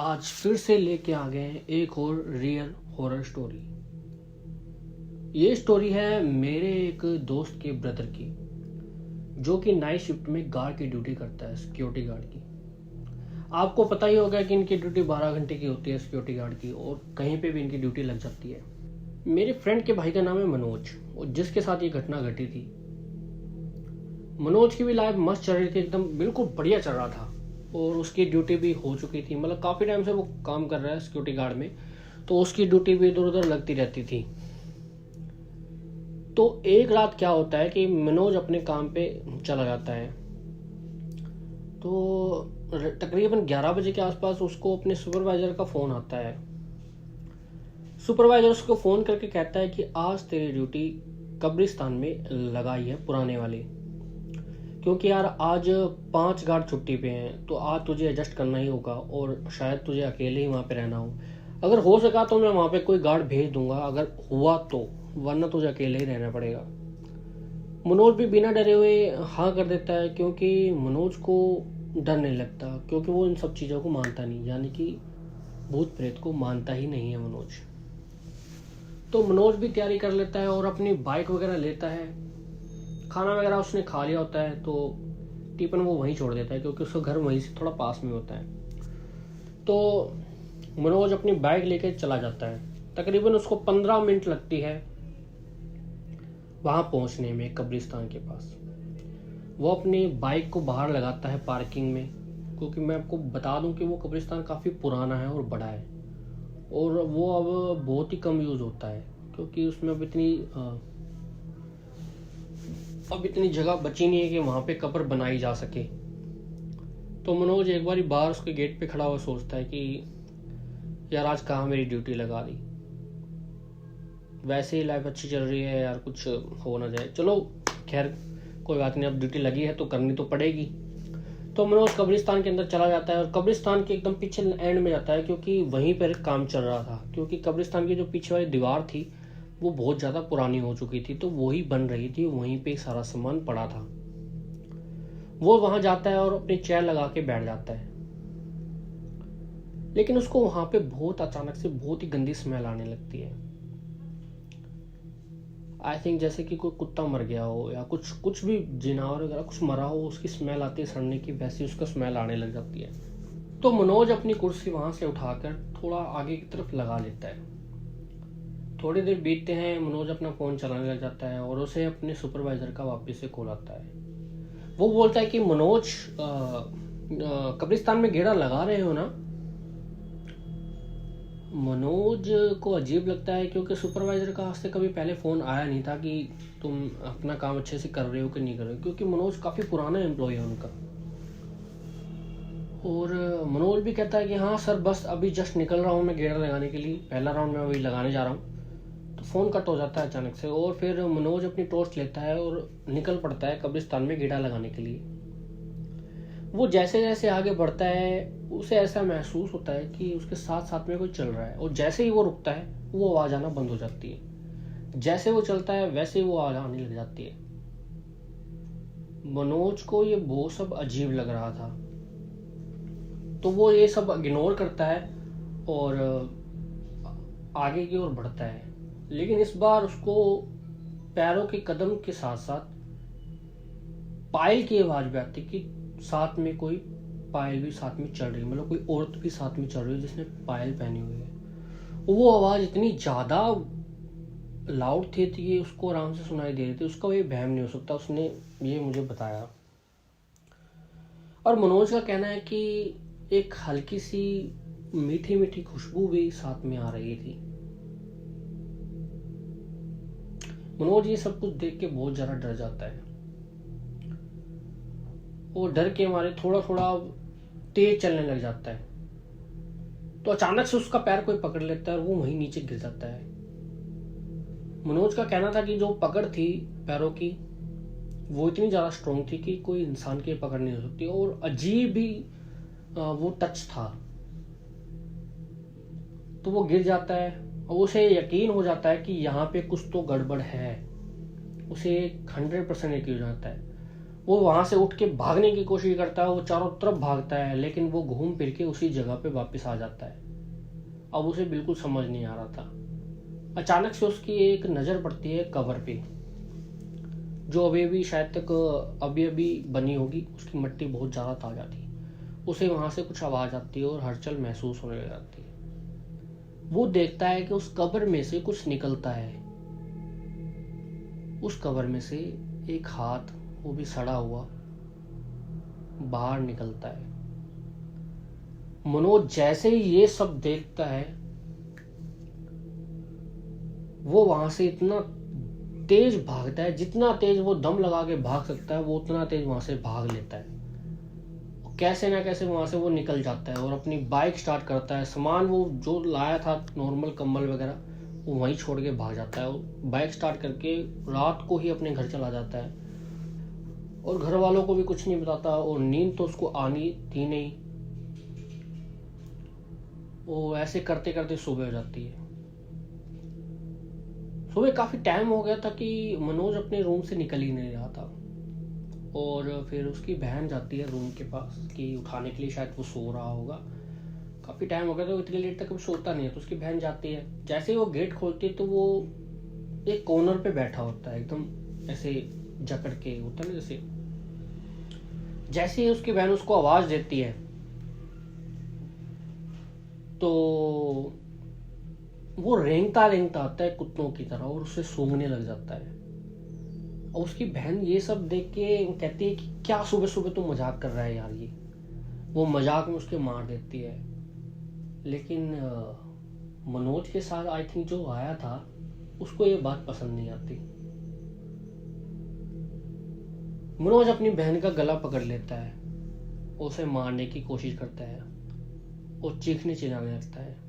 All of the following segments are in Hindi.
आज फिर से लेके आ गए हैं एक और रियल हॉरर स्टोरी। ये स्टोरी है मेरे एक दोस्त के ब्रदर की, जो कि नाइट शिफ्ट में गार्ड की ड्यूटी करता है, सिक्योरिटी गार्ड की। आपको पता ही होगा कि इनकी ड्यूटी 12 घंटे की होती है सिक्योरिटी गार्ड की, और कहीं पे भी इनकी ड्यूटी लग जाती है। मेरे फ्रेंड के भाई का नाम है मनोज, और जिसके साथ ये घटना घटी थी। मनोज की भी लाइफ मस्त चल रही थी, एकदम बिल्कुल बढ़िया चल रहा था, और उसकी ड्यूटी भी हो चुकी थी। मतलब काफ़ी टाइम से वो काम कर रहा है सिक्योरिटी गार्ड में, तो उसकी ड्यूटी भी इधर उधर लगती रहती थी। तो एक रात क्या होता है कि मनोज अपने काम पे चला जाता है। तो तकरीबन 11 बजे के आसपास उसको अपने सुपरवाइजर का फ़ोन आता है। सुपरवाइजर उसको फ़ोन करके कहता है कि आज तेरी ड्यूटी कब्रिस्तान में लगाई है, पुराने वाली, क्योंकि यार आज 5 गार्ड छुट्टी पे हैं, तो आज तुझे एडजस्ट करना ही होगा, और शायद तुझे अकेले ही वहाँ पे रहना हो। अगर हो सका तो मैं वहाँ पे कोई गार्ड भेज दूंगा, अगर हुआ तो, वरना तुझे अकेले ही रहना पड़ेगा। मनोज भी बिना डरे हुए हाँ कर देता है, क्योंकि मनोज को डर नहीं लगता, क्योंकि वो इन सब चीज़ों को मानता नहीं, यानी कि भूत प्रेत को मानता ही नहीं है मनोज। तो मनोज भी तैयारी कर लेता है और अपनी बाइक वगैरह लेता है। खाना वगैरह उसने खा लिया होता है, तो टिफिन वो वहीं छोड़ देता है, क्योंकि उसका घर वहीं से थोड़ा पास में होता है। तो मनोज अपनी बाइक लेके चला जाता है। तकरीबन उसको 15 मिनट लगती है वहां पहुंचने में, कब्रिस्तान के पास। वो अपनी बाइक को बाहर लगाता है पार्किंग में, क्योंकि मैं आपको बता दूं कि वो कब्रिस्तान काफ़ी पुराना है और बड़ा है, और वो अब बहुत ही कम यूज़ होता है, क्योंकि उसमें अब इतनी जगह बची नहीं है कि वहाँ पे कब्र बनाई जा सके। तो मनोज एक बार बाहर उसके गेट पे खड़ा हुआ सोचता है कि यार आज कहाँ मेरी ड्यूटी लगा दी, वैसे ही लाइफ अच्छी चल रही है यार, कुछ हो ना जाए। चलो खैर कोई बात नहीं, अब ड्यूटी लगी है तो करनी तो पड़ेगी। तो मनोज कब्रिस्तान के अंदर चला जाता है, और कब्रिस्तान के एकदम पीछे एंड में जाता है, क्योंकि वहीं पर काम चल रहा था। क्योंकि कब्रिस्तान की जो पीछे वाली दीवार थी वो बहुत ज़्यादा पुरानी हो चुकी थी, तो वही बन रही थी, वहीं पे सारा सामान पड़ा था। वो वहां जाता है और अपनी चेयर लगा के बैठ जाता है। लेकिन उसको वहां पे बहुत अचानक से बहुत ही गंदी स्मेल आने लगती है। आई थिंक जैसे कि कोई कुत्ता मर गया हो, या कुछ भी जानवर वगैरह कुछ मरा हो, उसकी स्मेल आती है सड़ने की, वैसी उसका स्मेल आने लग जाती है। तो मनोज अपनी कुर्सी वहां से उठाकर थोड़ा आगे की तरफ लगा लेता है। थोड़ी देर बीतते हैं, मनोज अपना फोन चलाने लग जाता है, और उसे अपने सुपरवाइजर का वापस से कॉल आता है। वो बोलता है कि मनोज, कब्रिस्तान में गेड़ा लगा रहे हो ना। मनोज को अजीब लगता है, क्योंकि सुपरवाइजर का आज से कभी पहले फोन आया नहीं था कि तुम अपना काम अच्छे से कर रहे हो कि नहीं कर रहे हो, क्योंकि मनोज काफी पुराना एम्प्लॉय है उनका। और मनोज भी कहता है कि हाँ सर, बस अभी जस्ट निकल रहा हूँ मैं गेड़ा लगाने के लिए, पहला राउंड मैं अभी लगाने जा रहा हूँ। तो फ़ोन कट हो जाता है अचानक से, और फिर मनोज अपनी टॉर्च लेता है और निकल पड़ता है कब्रिस्तान में गेड़ा लगाने के लिए। वो जैसे जैसे आगे बढ़ता है, उसे ऐसा महसूस होता है कि उसके साथ साथ में कोई चल रहा है, और जैसे ही वो रुकता है वो आवाज़ आना बंद हो जाती है। जैसे वो चलता है वैसे ही वो आवाज़ आने लग जाती है। मनोज को ये वो सब अजीब लग रहा था, तो वो ये सब इग्नोर करता है और आगे की ओर बढ़ता है। लेकिन इस बार उसको पैरों के कदम के साथ साथ पायल की आवाज भी आती, कि साथ में कोई पायल भी साथ में चल रही है, मतलब कोई औरत भी साथ में चल रही है जिसने पायल पहनी हुई है। वो आवाज इतनी ज्यादा लाउड थी कि उसको आराम से सुनाई दे रही थी। उसका ये वहम नहीं हो सकता, उसने ये मुझे बताया। और मनोज का कहना है कि एक हल्की सी मीठी मीठी खुशबू भी साथ में आ रही थी। मनोज ये सब कुछ देख के बहुत ज्यादा डर जाता है, और डर के मारे थोड़ा थोड़ा तेज चलने लग जाता है। तो अचानक से उसका पैर कोई पकड़ लेता है और वो वहीं नीचे गिर जाता है। मनोज का कहना था कि जो पकड़ थी पैरों की, वो इतनी ज्यादा स्ट्रोंग थी कि कोई इंसान की पकड़ नहीं हो सकती, और अजीब ही वो टच था। तो वो गिर जाता है, और उसे यकीन हो जाता है कि यहाँ पे कुछ तो गड़बड़ है। उसे 100% यकीन हो जाता है। वो वहाँ से उठ के भागने की कोशिश करता है, वो चारों तरफ भागता है, लेकिन वो घूम फिर के उसी जगह पे वापस आ जाता है। अब उसे बिल्कुल समझ नहीं आ रहा था। अचानक से उसकी एक नज़र पड़ती है कबर पे, जो अभी अभी शायद तक अभी अभी बनी होगी। उसकी मिट्टी बहुत ज़्यादा ताज़ा थी। उसे वहाँ से कुछ आवाज़ आती है और हलचल महसूस होने लग जाती है। वो देखता है कि उस कब्र में से कुछ निकलता है। उस कब्र में से एक हाथ, वो भी सड़ा हुआ, बाहर निकलता है। मनोज जैसे ही ये सब देखता है, वो वहां से इतना तेज भागता है, जितना तेज वो दम लगा के भाग सकता है वो उतना तेज वहां से भाग लेता है। कैसे ना कैसे वहां से वो निकल जाता है और अपनी बाइक स्टार्ट करता है। सामान वो जो लाया था, नॉर्मल कंबल वगैरह, वो वहीं छोड़ के भाग जाता है। बाइक स्टार्ट करके रात को ही अपने घर चला जाता है और घर वालों को भी कुछ नहीं बताता। और नींद तो उसको आनी थी नहीं। वो ऐसे करते करते सुबह हो जाती है। सुबह काफ़ी टाइम हो गया था कि मनोज अपने रूम से निकल ही नहीं रहा था। और फिर उसकी बहन जाती है रूम के पास कि उठाने के लिए, शायद वो सो रहा होगा। काफ़ी टाइम हो गया, तो इतनी लेट तक वो सोता नहीं है। तो उसकी बहन जाती है। जैसे ही वो गेट खोलती है तो वो एक कॉर्नर पे बैठा होता है, एकदम ऐसे जकड़ के, होता है ना जैसे। जैसे ही उसकी बहन उसको आवाज़ देती है तो वो रेंगता रेंगता आता है कुत्तों की तरह और उसे सूंघने लग जाता है। और उसकी बहन ये सब देख के कहती है कि क्या सुबह सुबह तू मजाक कर रहा है यार। ये वो मजाक में उसके मार देती है। लेकिन मनोज के साथ आई थिंक जो आया था, उसको ये बात पसंद नहीं आती। मनोज अपनी बहन का गला पकड़ लेता है, उसे मारने की कोशिश करता है और चीखने चिल्लाने लगता है।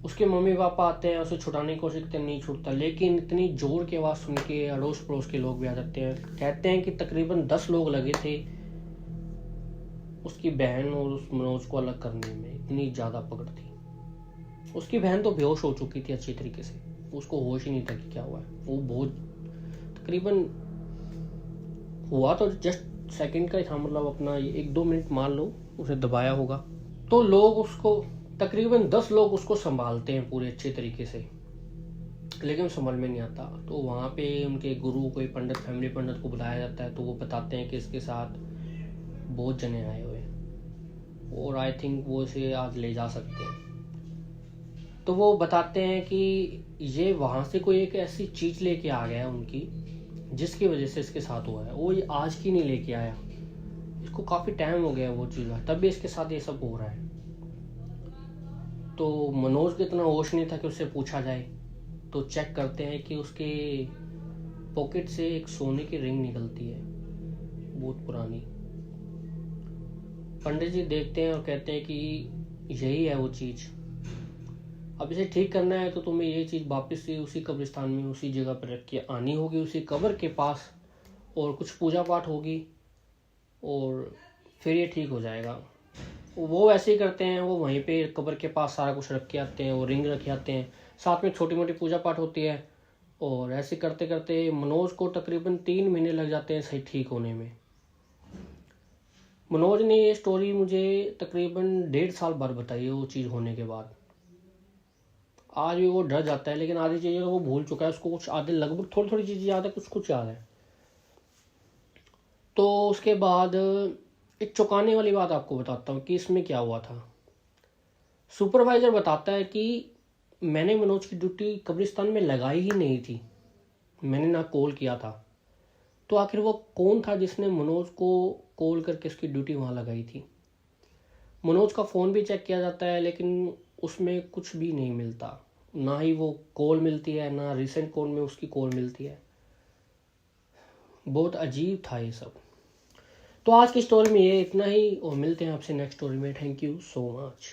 उसके मम्मी पापा आते हैं, उसे छुड़ाने की कोशिश करते हैं, नहीं छूटता। लेकिन इतनी जोर की आवाज़ सुन के अड़ोस पड़ोस के लोग भी आ जाते हैं। कहते हैं कि तकरीबन 10 लोग लगे थे उसकी बहन और उस मनोज को अलग करने में। इतनी ज़्यादा पकड़ थी। उसकी बहन तो बेहोश हो चुकी थी अच्छी तरीके से, उसको होश ही नहीं था कि क्या हुआ है। वो बहुत तकरीबन हुआ तो जस्ट सेकंड का ही था, मतलब अपना 1-2 मिनट मान लो उसे दबाया होगा। तो लोग उसको, तकरीबन 10 लोग उसको संभालते हैं पूरे अच्छे तरीके से, लेकिन समझ में नहीं आता। तो वहाँ पे उनके गुरु, कोई पंडित, फैमिली पंडित को बुलाया जाता है। तो वो बताते हैं कि इसके साथ बहुत जने आए हुए हैं और आई थिंक वो इसे आज ले जा सकते हैं। तो वो बताते हैं कि ये वहाँ से कोई एक ऐसी चीज़ लेके आ गया है उनकी, जिसकी वजह से इसके साथ हुआ है। वो ये आज की नहीं लेके आया, इसको काफ़ी टाइम हो गया वो चीज़, तब भी इसके साथ ये सब हो रहा है। तो मनोज को इतना होश नहीं था कि उससे पूछा जाए। तो चेक करते हैं कि उसके पॉकेट से एक सोने की रिंग निकलती है, बहुत पुरानी। पंडित जी देखते हैं और कहते हैं कि यही है वो चीज़। अब इसे ठीक करना है तो तुम्हें ये चीज़ वापस से उसी कब्रिस्तान में, उसी जगह पर रख के आनी होगी, उसी कब्र के पास, और कुछ पूजा पाठ होगी और फिर ये ठीक हो जाएगा। वो वैसे ही करते हैं। वो वहीं पे कब्र के पास सारा कुछ रख के आते हैं, वो रिंग रख के आते हैं, साथ में छोटी मोटी पूजा पाठ होती है। और ऐसे करते करते मनोज को तकरीबन 3 महीने लग जाते हैं सही ठीक होने में। मनोज ने ये स्टोरी मुझे तकरीबन 1.5 साल बाद बताई है, वो चीज़ होने के बाद। आज भी वो डर जाता है, लेकिन आधी चीज़ें वो भूल चुका है। उसको कुछ आधे, लगभग थोड़ी थोड़ी चीज़ें याद है, कुछ कुछ याद है। तो उसके बाद एक चौंकाने वाली बात आपको बताता हूँ कि इसमें क्या हुआ था। सुपरवाइजर बताता है कि मैंने मनोज की ड्यूटी कब्रिस्तान में लगाई ही नहीं थी, मैंने ना कॉल किया था। तो आखिर वो कौन था जिसने मनोज को कॉल करके उसकी ड्यूटी वहाँ लगाई थी। मनोज का फ़ोन भी चेक किया जाता है, लेकिन उसमें कुछ भी नहीं मिलता। ना ही वो कॉल मिलती है, ना रिसेंट कॉल में उसकी कॉल मिलती है। बहुत अजीब था ये सब। तो आज की स्टोरी में ये इतना ही, और मिलते हैं आपसे नेक्स्ट स्टोरी में। Thank you so much.